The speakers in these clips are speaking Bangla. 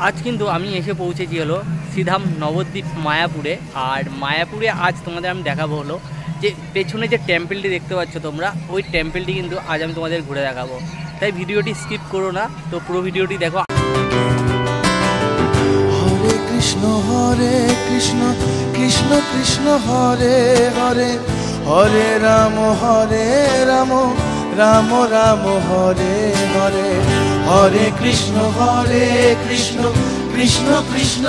আজ কিন্তু আমি এসে পৌঁছেছি হলো সিধাম নবদ্বীপ মায়াপুরে। আর মায়াপুরে আজ তোমাদের আমি দেখাবো হলো যে পেছনে যে টেম্পলটি দেখতে পাচ্ছ তোমরা, ওই টেম্পলটি কিন্তু আজ আমি তোমাদের ঘুরে দেখাবো। তাই ভিডিওটি স্কিপ করো না, তো পুরো ভিডিওটি দেখো। হরে কৃষ্ণ কৃষ্ণ কৃষ্ণ হরে হরে, হরে রাম রাম রাম হরে হরে, হরে কৃষ্ণ কৃষ্ণ কৃষ্ণ।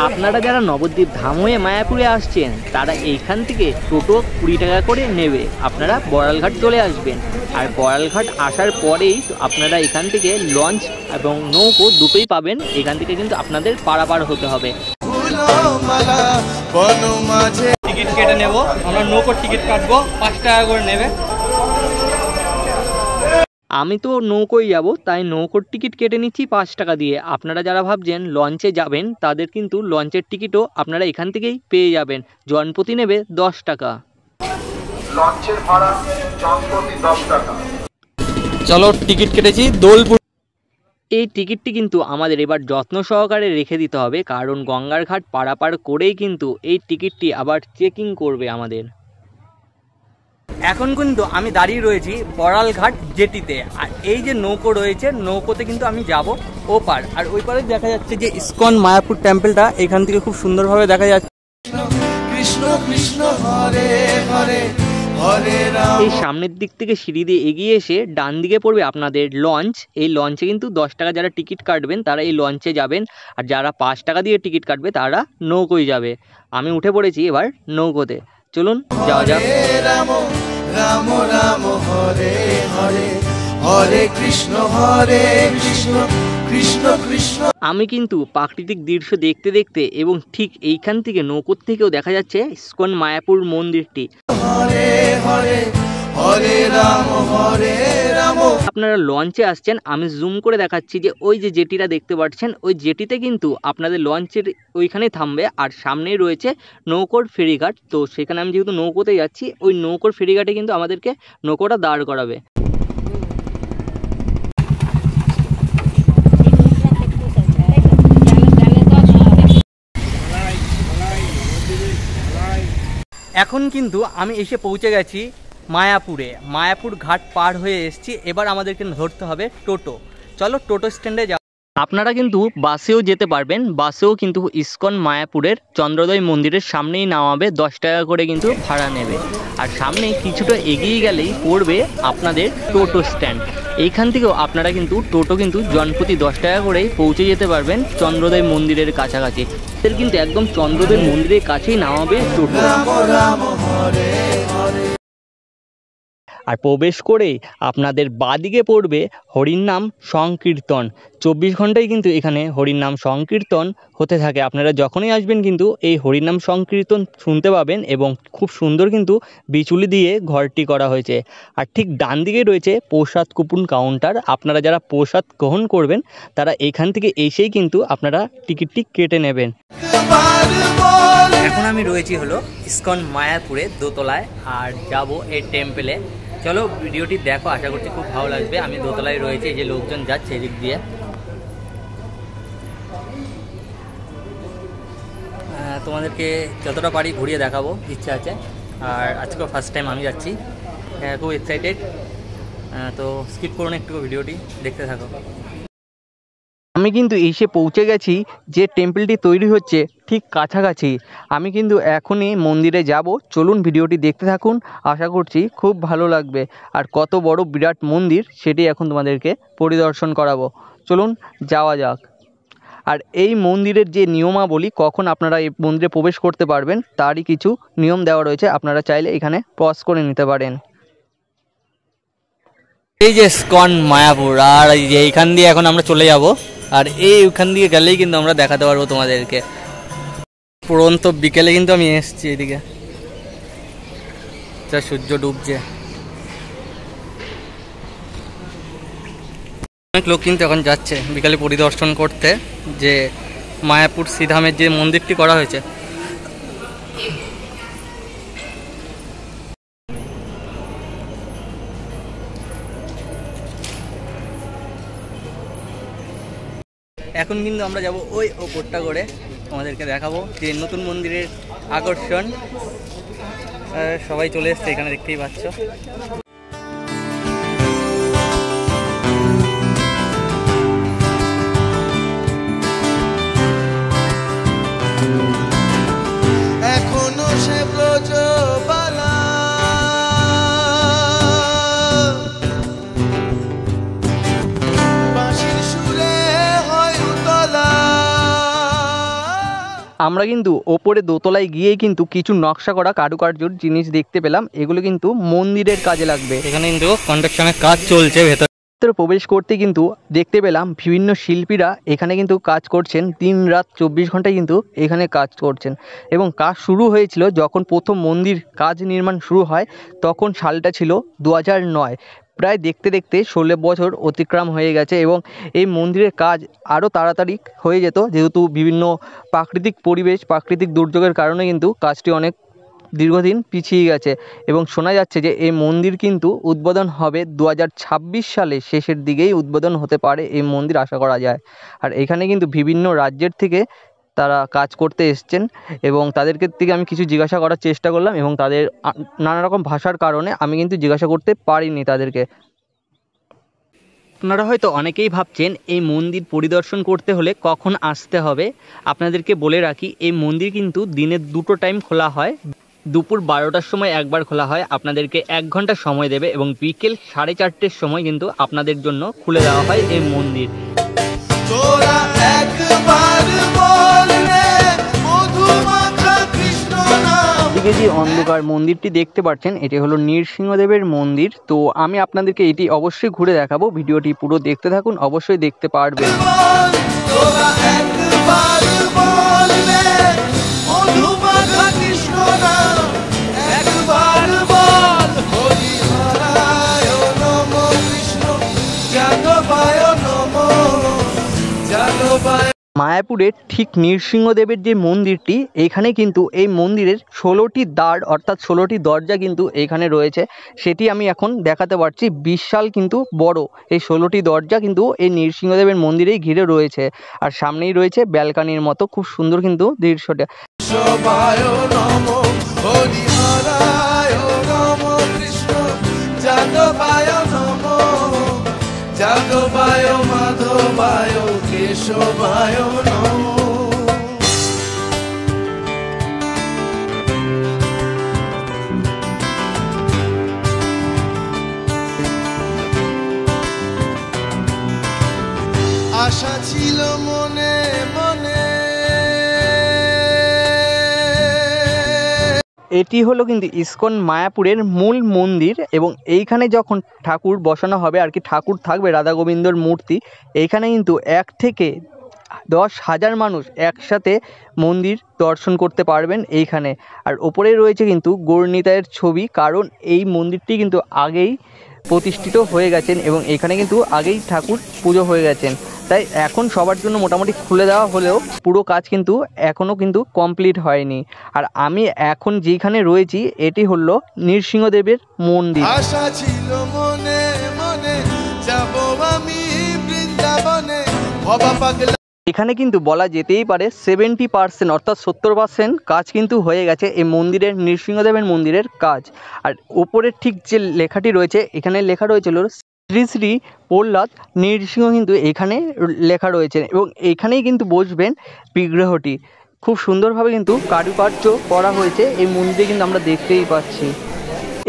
আপনারা যারা নবদ্বীপ ধাম হয়ে মায়াপুরে আসছেন তারা এইখান থেকে টোটো 20 টাকা করে নেবে। আপনারা বড়ালঘাট চলে আসবেন, আর বড়ালঘাট আসার পরেই আপনারা এখান থেকে লঞ্চ এবং নৌকো দুটোই পাবেন। এখান থেকে কিন্তু আপনাদের পারাপার হতে হবে। টিকিট কেটে নেব আমরা, নৌকোর টিকিট কাটবো, 5 টাকা করে নেবে। আমি তো নৌকোয় যাব, তাই নৌকোর টিকিট কেটে নিচ্ছি 5 টাকা দিয়ে। আপনারা যারা ভাবছেন লঞ্চে যাবেন তাদের কিন্তু লঞ্চের টিকিটও আপনারা এখান থেকেই পেয়ে যাবেন। জনপ্রতি নেবে 10 টাকা। লঞ্চের ভাড়া জনপ্রতি 10 টাকা। চলো টিকিট কেটেছি দোলপুর। এই টিকিটটি কিন্তু আমাদের এবার যত্ন সহকারে রেখে দিতে হবে, কারণ গঙ্গার ঘাট পারাপার করেই কিন্তু এই টিকিটটি আবার চেকিং করবে আমাদের। এখন কিন্তু আমি দাঁড়িয়ে রয়েছি বড়ালঘাট জেটিতে, আর এই যে নৌকো রয়েছে নৌকোতে কিন্তু আমি যাব ওপার। আর ওই পারে দেখা যাচ্ছে যে ইসকন মায়াপুর টেম্পলটা এখান থেকে খুব সুন্দরভাবে দেখা যাচ্ছে। কৃষ্ণ কৃষ্ণ হরে হরে, হরে রাম। এই সামনের দিক থেকে সিঁড়ি দিয়ে এগিয়ে এসে ডান দিকে পড়বে আপনাদের লঞ্চ। এই লঞ্চে কিন্তু 10 টাকা যারা টিকিট কাটবেন তারা এই লঞ্চে যাবেন, আর যারা 5 টাকা দিয়ে টিকিট কাটবে তারা নৌকোয় যাবে। আমি উঠে পড়েছি এবার নৌকোতে, চলুন যাওয়া যাক। রাম রাম রাম হরে হরে, হরে কৃষ্ণ কৃষ্ণ কৃষ্ণ। আমি কিন্তু প্রাকৃতিক দৃশ্য দেখতে দেখতে এবং ঠিক এইখান থেকে নৌকোর থেকেও দেখা যাচ্ছে ইসকন মায়াপুর মন্দিরটি। হরে হরে, হরে রাম রাম। আপনারা লঞ্চে আসছেন, আমি জুম করে দেখাচ্ছি যে ওই যে জেটিটা দেখতে পাচ্ছেন, ওই জেটিতে কিন্তু আপনাদের লঞ্চের ওইখানে থামবে, আর সামনেই রয়েছে নৌকোর ফেরিঘাট। তো সেখানে আমি যেহেতু নৌকোতে যাচ্ছি, ওই নৌকোর ফেরিঘাটে কিন্তু আমাদেরকে নৌকোটা দাঁড় করাবে। এখন কিন্তু আমি এসে পৌঁছে গেছি মায়াপুরে। মায়াপুর ঘাট পার হয়ে এসেছি, এবার আমাদেরকে ধরতে হবে টোটো। চলো টোটো স্ট্যান্ডে যাও। আপনারা কিন্তু বাসেও যেতে পারবেন, বাসেও কিন্তু ইসকন মায়াপুরের চন্দ্রোদয় মন্দিরের সামনেই নামাবে, 10 টাকা করে কিন্তু ভাড়া নেবে। আর সামনে কিছুটা এগিয়ে গেলেই পড়বে আপনাদের টোটো স্ট্যান্ড। এইখান থেকেও আপনারা কিন্তু টোটো কিন্তু জনপ্রতি 10 টাকা করেই পৌঁছে যেতে পারবেন চন্দ্রোদয় মন্দিরের কাছাকাছি। এদের কিন্তু একদম চন্দ্রোদয় মন্দিরের কাছেই নামাবে টোটো। আর প্রবেশ করে আপনাদের বাদিকে পড়বে হরিনাম সংকীর্তন। 24 ঘন্টায় কিন্তু এখানে হরিনাম সংকীর্তন হতে থাকে। আপনারা যখনই আসবেন কিন্তু এই হরিনাম সংকীর্তন শুনতে পাবেন, এবং খুব সুন্দর কিন্তু বিচুলি দিয়ে ঘরটি করা হয়েছে। আর ঠিক ডান দিকে রয়েছে প্রসাদ কুপন কাউন্টার। আপনারা যারা প্রসাদ গ্রহণ করবেন তারা এখান থেকে এসেই কিন্তু আপনারা টিকিটটি কেটে নেবেন। এখন আমি রয়েছি হলো ইসকন মায়াপুরে দোতলায়, আর যাব এই টেম্পলে। চলো ভিডিওটি দেখো, আশা করছি খুব ভালো লাগবে। আমি দোতলায় রয়েছি, এই যে লোকজন যাচ্ছে এদিক দিয়ে। তোমাদেরকে যতটা পারি ঘুরিয়ে দেখাবো ইচ্ছা আছে। আর আজকে ফার্স্ট টাইম আমি যাচ্ছি, খুব এক্সাইটেড। তো স্কিপ করুন একটু, ভিডিওটি দেখতে থাকো। আমি কিন্তু এসে পৌঁছে গেছি যে টেম্পলটি তৈরি হচ্ছে ঠিক কাছাকাছি। আমি কিন্তু এখনই মন্দিরে যাব, চলুন ভিডিওটি দেখতে থাকুন, আশা করছি খুব ভালো লাগবে। আর কত বড় বিরাট মন্দির সেটি এখন তোমাদেরকে পরিদর্শন করাবো, চলুন যাওয়া যাক। আর এই মন্দিরের যে নিয়মাবলী, কখন আপনারা এই মন্দিরে প্রবেশ করতে পারবেন তারই কিছু নিয়ম দেওয়া রয়েছে, আপনারা চাইলে এখানে পজ করে নিতে পারেন। এই যে ইসকন মায়াপুর, আর এই যে এইখান দিয়ে এখন আমরা চলে যাব। আর এইখান দিয়ে গেলেই কিন্তু আমরা দেখাতে পারবো তোমাদেরকে। পরন্ত বিকেলে কিন্তু আমি এসেছি এদিকে, যা সূর্য ডুবছে। অনেক লোক কিন্তু এখন যাচ্ছে বিকালে পরিদর্শন করতে, যে মায়াপুর শ্রীধামের যে মন্দিরটি করা হয়েছে। এখন কিন্তু আমরা যাব ওই ওপরটা করে, তোমাদেরকে দেখাবো যে নতুন মন্দিরের আকর্ষণ। সবাই চলে এসছে এখানে, দেখতেই পাচ্ছ। এখনো সে ব্রজবালা বাঁশির সুরে হয় উতলা। আমরা কিন্তু ওপরে দোতলায় গিয়েই কিন্তু কিছু নকশা করা কারুকার্যর জিনিস দেখতে পেলাম। এগুলো কিন্তু মন্দিরের কাজে লাগবে। এখানে কিন্তু কনস্ট্রাকশনের কাজ চলছে। ভেতরে প্রবেশ করতে কিন্তু দেখতে পেলাম বিভিন্ন শিল্পীরা এখানে কিন্তু কাজ করছেন। দিন রাত 24 ঘন্টায় কিন্তু এখানে কাজ করছেন। এবং কাজ শুরু হয়েছিল যখন প্রথম মন্দির কাজ নির্মাণ শুরু হয়, তখন সালটা ছিল 2009। প্রায় দেখতে দেখতে 16 বছর অতিক্রম হয়ে গেছে এবং এই মন্দিরের কাজ আরও তাড়াতাড়ি হয়ে যেত, যেহেতু বিভিন্ন প্রাকৃতিক পরিবেশ, প্রাকৃতিক দুর্যোগের কারণে কিন্তু কাজটি অনেক দীর্ঘদিন পিছিয়ে গেছে। এবং শোনা যাচ্ছে যে এই মন্দির কিন্তু উদ্বোধন হবে 2026 সালে শেষের দিকেই উদ্বোধন হতে পারে এই মন্দির, আশা করা যায়। আর এখানে কিন্তু বিভিন্ন রাজ্যের থেকে তারা কাজ করতে এসছেন এবং তাদেরকে থেকে আমি কিছু জিজ্ঞাসা করার চেষ্টা করলাম এবং তাদের নানা রকম ভাষার কারণে আমি কিন্তু জিজ্ঞাসা করতে পারিনি তাদেরকে। আপনারা হয়তো অনেকেই ভাবছেন এই মন্দির পরিদর্শন করতে হলে কখন আসতে হবে। আপনাদেরকে বলে রাখি, এই মন্দির কিন্তু দিনের 2টো টাইম খোলা হয়। দুপুর 12টার সময় একবার খোলা হয়, আপনাদেরকে 1 ঘন্টা সময় দেবে, এবং বিকেল 4:30টের সময় কিন্তু আপনাদের জন্য খুলে দেওয়া হয় এই মন্দির। তোরা একবার বল রে মধুমাখা কৃষ্ণ নাম। এদিকে যে অন্ধকার মন্দিরটি দেখতে পাচ্ছেন, এটি হলো নৃসিংহদেবের মন্দির। তো আমি আপনাদেরকে এটি অবশ্যই ঘুরে দেখাবো, ভিডিওটি পুরো দেখতে থাকুন, অবশ্যই দেখতে পারবেন। তোরা একবার বল রে মধুমাখা কৃষ্ণ নাম। একবার বল হরি হরায় নমো কৃষ্ণ যাদবায় নমো যাদবায়। মায়াপুরের ঠিক নৃসিংহদেবের যে মন্দিরটি, এখানে কিন্তু এই মন্দিরের 16টি দ্বার অর্থাৎ 16টি দরজা কিন্তু এখানে রয়েছে। সেটি আমি এখন দেখাতে পারছি। বিশাল কিন্তু বড় এই 16টি দরজা কিন্তু এই নৃসিংহদেবের মন্দিরেই ঘিরে রয়েছে। আর সামনেই রয়েছে ব্যালকানির মতো, খুব সুন্দর কিন্তু দৃশ্যটা। সবায় নমো হরি হরায় নমো কৃষ্ণ যাদবায় নমো যাদবায় মাধবায় কেশবায় নমো। আশা ছিল মনে মনে। এটি হলো কিন্তু ইসকন মায়াপুরের মূল মন্দির এবং এইখানে যখন ঠাকুর বসানো হবে আর কি, ঠাকুর থাকবে রাধা গোবিন্দর মূর্তি, এইখানে কিন্তু 1 থেকে 10,000 মানুষ একসাথে মন্দির দর্শন করতে পারবেন এইখানে। আর ওপরে রয়েছে কিন্তু গৌরনিতাইয়ের ছবি, কারণ এই মন্দিরটি কিন্তু আগেই প্রতিষ্ঠিত হয়ে গেছেন এবং এখানে কিন্তু আগেই ঠাকুর পুজো হয়ে গেছেন। তাই এখন সবার জন্য মোটামুটি খুলে দেওয়া হলেও পুরো কাজ কিন্তু এখনও কিন্তু কমপ্লিট হয়নি। আর আমি এখন যেখানে রয়েছি এটি হলো নৃসিংহদেবের মন্দির। আশা ছিল মনে মনে যাব আমি বৃন্দাবনে ভবা পাগলা। এখানে কিন্তু বলা যেতেই পারে 70% অর্থাৎ 70% কাজ কিন্তু হয়ে গেছে এই মন্দিরের, নৃসিংহদেবের মন্দিরের কাজ। আর ওপরের ঠিক যে লেখাটি রয়েছে, এখানে লেখা রয়েছিল শ্রী শ্রী প্রহ্লাদ নৃসিংহ, কিন্তু এখানে লেখা রয়েছে এবং এখানেই কিন্তু বসবেন বিগ্রহটি। খুব সুন্দরভাবে কিন্তু কারুকার্য করা হয়েছে এই মন্দিরে, কিন্তু আমরা দেখতেই পাচ্ছি।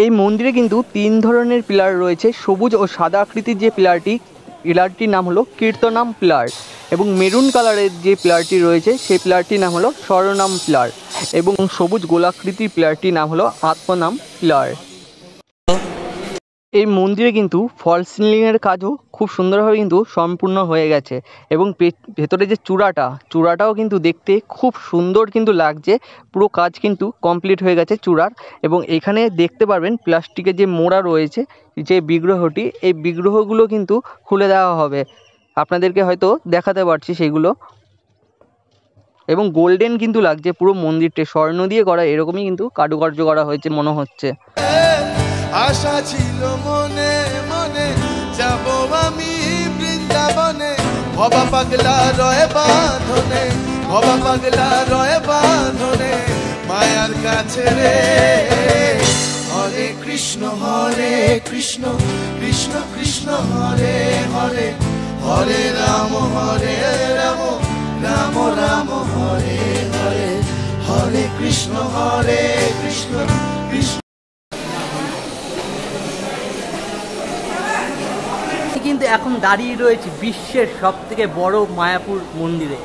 এই মন্দিরে কিন্তু 3 ধরনের পিলার রয়েছে। সবুজ ও সাদা আকৃতির যে পিলারটির নাম হলো কীর্তনাম পিলার, এবং মেরুন কালারের যে পিলারটি রয়েছে সেই পিলারটির নাম হলো স্বরনাম পিলার, এবং সবুজ গোলাকৃতির পিলারটির নাম হলো আত্মনাম পিলার। এই মন্দিরে কিন্তু ফলস সিলিংয়ের কাজও খুব সুন্দরভাবে কিন্তু সম্পূর্ণ হয়ে গেছে এবং ভেতরে যে চূড়াটাও কিন্তু দেখতে খুব সুন্দর কিন্তু লাগছে। পুরো কাজ কিন্তু কমপ্লিট হয়ে গেছে চূড়ার। এবং এখানে দেখতে পারবেন প্লাস্টিকের যে মোড়া রয়েছে যে বিগ্রহটি, এই বিগ্রহগুলো কিন্তু খুলে দেওয়া হবে, আপনাদেরকে হয়তো দেখাতে পারছি সেগুলো। এবং গোল্ডেন কিন্তু লাগছে পুরো মন্দিরটা, স্বর্ণ দিয়ে করা, এরকমই কিন্তু কারুকার্য করা হয়েছে মনে হচ্ছে। আশা ছিল মনে মনে যাব আমি বৃন্দাবনে ভবা পাগলা রয় বাঁধনে, ভবা পাগলা রয় বাঁধনে মায়ার কাছে রে। হরে কৃষ্ণ কৃষ্ণ কৃষ্ণ হরে হরে, হরে রাম রাম রাম হরে হরে, হরে কৃষ্ণ কৃষ্ণ কৃষ্ণ। কিন্তু এখন দাঁড়িয়ে রয়েছে বিশ্বের সবথেকে বড় মায়াপুর মন্দিরে।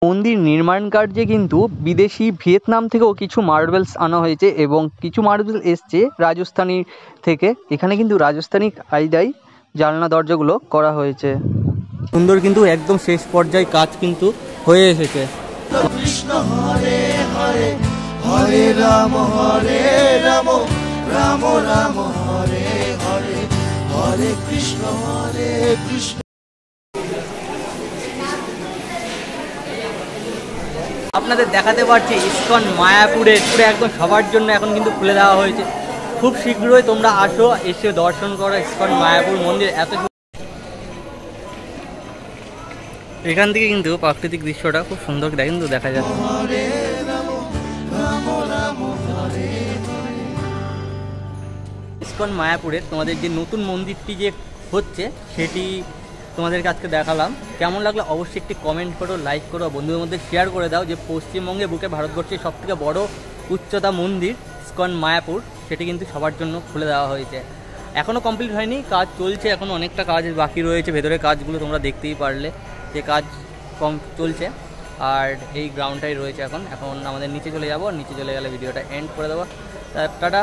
মন্দির নির্মাণ কার্যে কিন্তু বিদেশি ভিয়েতনাম থেকেও কিছু মার্বেলস আনা হয়েছে এবং কিছু মার্বেল এসছে রাজস্থানী থেকে। এখানে কিন্তু রাজস্থানী কায়দায় জানলা দরজাগুলো করা হয়েছে। সুন্দর, কিন্তু একদম শেষ পর্যায়ে কাজ কিন্তু হয়ে এসেছে। কৃষ্ণ হরে হরে, হরে রাম রাম রাম হরে হরে, হরে কৃষ্ণ কৃষ্ণ। আপনাদের দেখাতে পারছি ইসকন মায়াপুরে পুরো একদম সবার জন্য এখন কিন্তু খুলে দেওয়া হয়েছে। খুব শীঘ্রই তোমরা আসো, এসে দর্শন করো ইসকন মায়াপুর মন্দির। এখান থেকে কিন্তু প্রাকৃতিক দৃশ্যটা খুব সুন্দর কিন্তু দেখা যাচ্ছে। ইসকন মায়াপুরের তোমাদের যে নতুন মন্দিরটি যে হচ্ছে সেটি তোমাদেরকে আজকে দেখালাম। কেমন লাগলো অবশ্যই একটি কমেন্ট করো, লাইক করো, বন্ধুদের মধ্যে শেয়ার করে দাও। যে পশ্চিমবঙ্গে বুকে ভারতবর্ষের সবথেকে বড় উচ্চতা মন্দির ইসকন মায়াপুর, সেটি কিন্তু সবার জন্য খুলে দেওয়া হয়েছে। এখনও কমপ্লিট হয়নি, কাজ চলছে, এখনও অনেকটা কাজ বাকি রয়েছে। ভেতরের কাজগুলো তোমরা দেখতেই পারলে যে কাজ কম চলছে। আর এই গ্রাউন্ডটাই রয়েছে এখন আমাদের নিচে চলে যাবো। নিচে চলে গেলে ভিডিওটা এন্ড করে দেবো। টাটা।